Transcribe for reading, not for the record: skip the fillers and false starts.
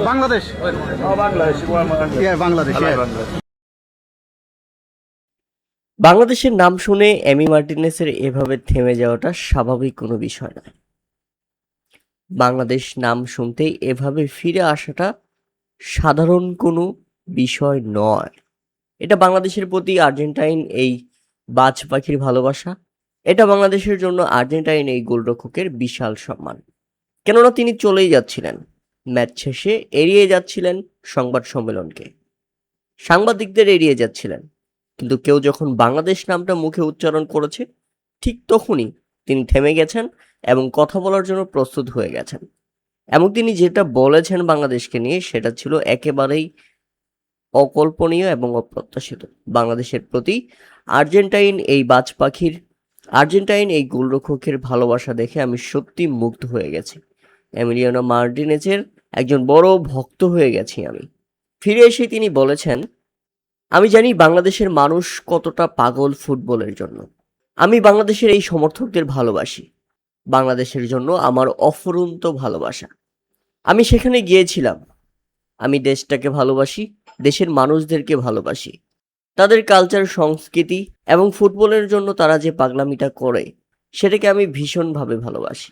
বাংলাদেশ। বাংলাদেশ। বাংলাদেশের নাম শুনে এমি মার্টিনেজের এভাবে থেমে যাওয়াটা স্বাভাবিক কোনো বিষয় নয়। বাংলাদেশ নাম শুনতেই এভাবে ফিরে আসাটা সাধারণ কোনো বিষয় নয়। এটা বাংলাদেশের প্রতি আর্জেন্টাইন এই বাজ পাখির ভালোবাসা। এটা বাংলাদেশের জন্য আর্জেন্টাইন এই গোলরক্ষকের বিশাল সম্মান। কেননা তিনি চলেই যাচ্ছিলেন, ম্যাচ শেষে এড়িয়ে যাচ্ছিলেন সংবাদ সম্মেলনকে, সাংবাদিকদের এড়িয়ে যাচ্ছিলেন। কিন্তু কেউ যখন বাংলাদেশ নামটা মুখে উচ্চারণ করেছে, ঠিক তখনই তিনি থেমে গেছেন এবং কথা বলার জন্য প্রস্তুত হয়ে গেছেন। এবং তিনি যেটা বলেছেন বাংলাদেশকে নিয়ে, সেটা ছিল একেবারেই অকল্পনীয় এবং অপ্রত্যাশিত। বাংলাদেশের প্রতি আর্জেন্টাইন এই গোলরক্ষকের ভালোবাসা দেখে আমি সত্যি মুগ্ধ হয়ে গেছি। এমিলিয়ানো মার্টিনেজের একজন বড় ভক্ত হয়ে গেছি আমি। ফিরে এসে তিনি বলেছেন, আমি জানি বাংলাদেশের মানুষ কতটা পাগল ফুটবলের জন্য। আমি বাংলাদেশের এই সমর্থকদের ভালোবাসি। বাংলাদেশের জন্য আমার অফুরন্ত ভালোবাসা। আমি সেখানে গিয়েছিলাম। আমি দেশটাকে ভালোবাসি, দেশের মানুষদেরকে ভালোবাসি, তাদের কালচার, সংস্কৃতি এবং ফুটবলের জন্য তারা যে পাগলামিটা করে, সেটাকে আমি ভীষণভাবে ভালোবাসি।